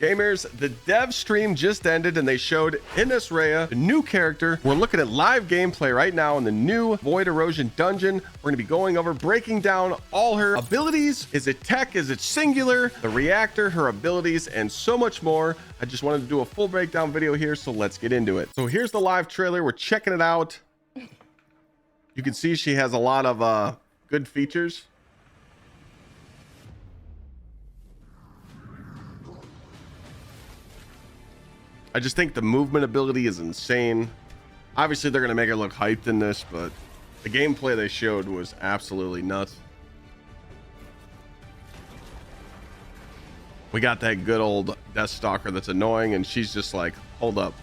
Gamers, the dev stream just ended and they showed Ines Raya, a new character. We're looking at live gameplay right now in the new Void Erosion dungeon. We're going to be going over, breaking down all her abilities. Is it tech? Is it singular? The reactor, her abilities, and so much more. I just wanted to do a full breakdown video here, so let's get into it. So here's the live trailer. We're checking it out. You can see she has a lot of good features. I just think the movement ability is insane. Obviously, they're going to make her look hyped in this, but the gameplay they showed was absolutely nuts. We got that good old Death Stalker that's annoying, and she's just like, hold up.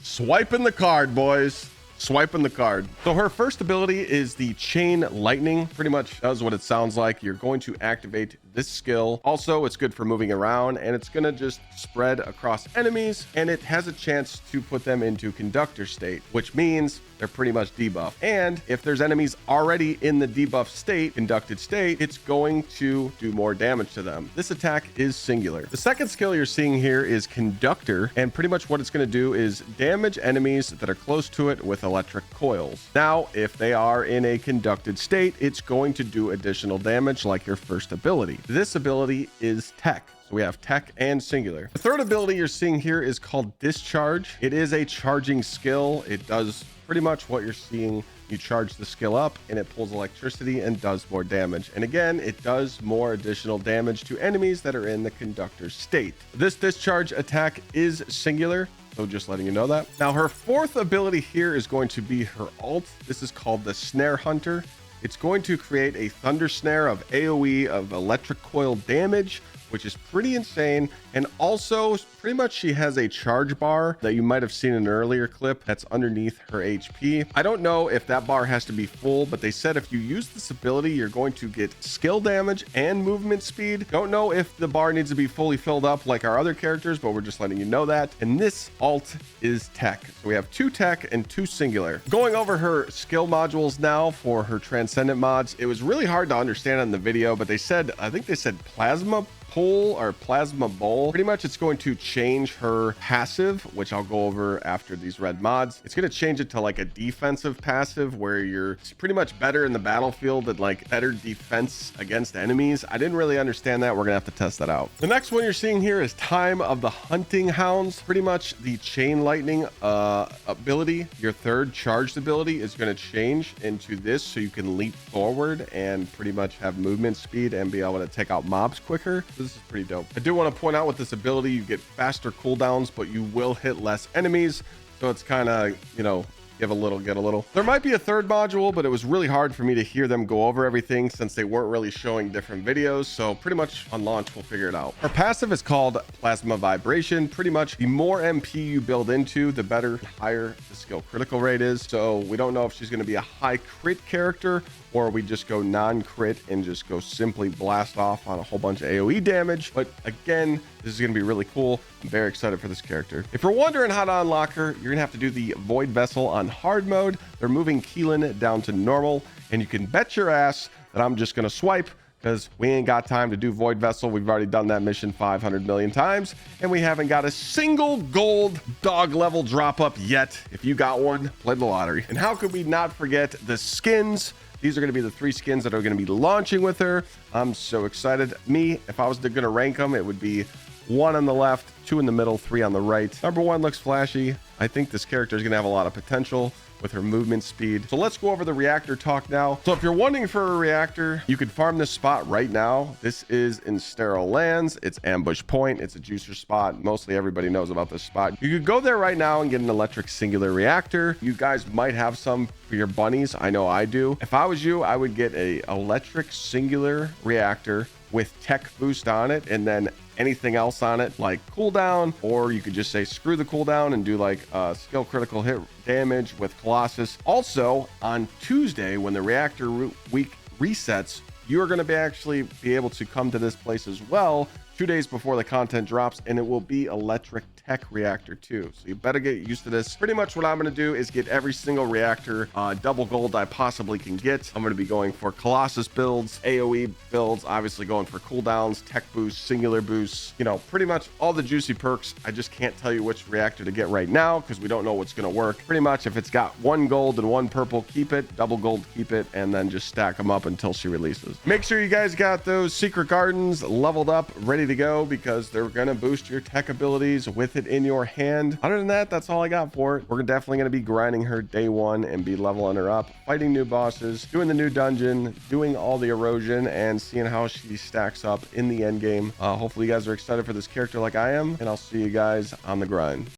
Swiping the card, boys. Swiping the card. So her first ability is the chain lightning. Pretty much does what it sounds like. You're going to activate this skill. Also, it's good for moving around, and it's going to just spread across enemies, and it has a chance to put them into conductor state, which means they're pretty much debuffed. And if there's enemies already in the debuff state, conducted state, it's going to do more damage to them. This attack is singular. The second skill you're seeing here is conductor, and pretty much what it's going to do is damage enemies that are close to it with electric coils. Now, if they are in a conducted state, it's going to do additional damage like your first ability. This ability is tech. So we have tech and singular. The third ability you're seeing here is called discharge. It is a charging skill. It does pretty much what you're seeing. You charge the skill up and it pulls electricity and does more damage. And again, it does more additional damage to enemies that are in the conductor state. This discharge attack is singular. So just letting you know that. Now her fourth ability here is going to be her ult. This is called the Snare Hunter. It's going to create a thunder snare of AoE of electric coil damage, which is pretty insane. And also pretty much she has a charge bar that you might have seen in an earlier clip that's underneath her HP. I don't know if that bar has to be full, but they said if you use this ability, you're going to get skill damage and movement speed. Don't know if the bar needs to be fully filled up like our other characters, but we're just letting you know that. And this ult is tech. So we have 2 tech and 2 singular. Going over her skill modules now for her Descendant mods. It was really hard to understand in the video, but they said, I think they said plasma pull or plasma bowl. Pretty much it's going to change her passive, which I'll go over after these red mods. It's going to change it to like a defensive passive where you're pretty much better in the battlefield and like better defense against enemies. I didn't really understand that. We're gonna have to test that out. The next one you're seeing here is Time of the Hunting Hounds. Pretty much the chain lightning ability, your third charged ability, is going to change into this so you can leap forward and pretty much have movement speed and be able to take out mobs quicker. This is pretty dope. I do want to point out with this ability, you get faster cooldowns, but you will hit less enemies. So it's kind of, you know, give a little, get a little. There might be a third module, but it was really hard for me to hear them go over everything since they weren't really showing different videos. So pretty much on launch, we'll figure it out. Her passive is called Plasma Vibration. Pretty much the more MP you build into, the better, higher the skill critical rate is. So we don't know if she's going to be a high crit character or we just go non-crit and just go simply blast off on a whole bunch of AoE damage. But again, this is going to be really cool. I'm very excited for this character. If you're wondering how to unlock her, you're going to have to do the Void Vessel on hard mode. They're moving Keelan down to normal, and you can bet your ass that I'm just going to swipe because we ain't got time to do Void Vessel. We've already done that mission 500 million times, and we haven't got a single gold dog level drop up yet. If you got one, play the lottery. And how could we not forget the skins? These are going to be the 3 skins that are going to be launching with her. I'm so excited. Me, if I was going to rank them, it would be 1 on the left, 2 in the middle, 3 on the right. Number 1 looks flashy. I think this character is going to have a lot of potential with her movement speed. So let's go over the reactor talk now. So if you're wondering for a reactor, you can farm this spot right now. This is in Sterile Lands. It's Ambush Point. It's a juicer spot. Mostly everybody knows about this spot. You could go there right now and get an electric singular reactor. You guys might have some for your bunnies. I know I do. If I was you, I would get a electric singular reactor with tech boost on it, and then anything else on it like cooldown, or you could just say screw the cooldown and do like skill critical hit damage with Colossus. Also on Tuesday, when the reactor week resets, you're going to actually be able to come to this place as well 2 days before the content drops, and it will be electric tech reactor too. So you better get used to this. Pretty much what I'm going to do is get every single reactor double gold I possibly can get. I'm going to be going for Colossus builds, AoE builds, obviously going for cooldowns, tech boosts, singular boosts, you know, pretty much all the juicy perks. I just can't tell you which reactor to get right now because we don't know what's going to work. Pretty much if it's got one gold and one purple, keep it, double gold, keep it, and then just stack them up until she releases. Make sure you guys got those secret gardens leveled up, ready to go, because they're going to boost your tech abilities with it in your hand. Other than that, that's all I got for it. We're definitely going to be grinding her day one and be leveling her up, fighting new bosses, doing the new dungeon, doing all the erosion, and seeing how she stacks up in the end game. Hopefully you guys are excited for this character like I am, and I'll see you guys on the grind.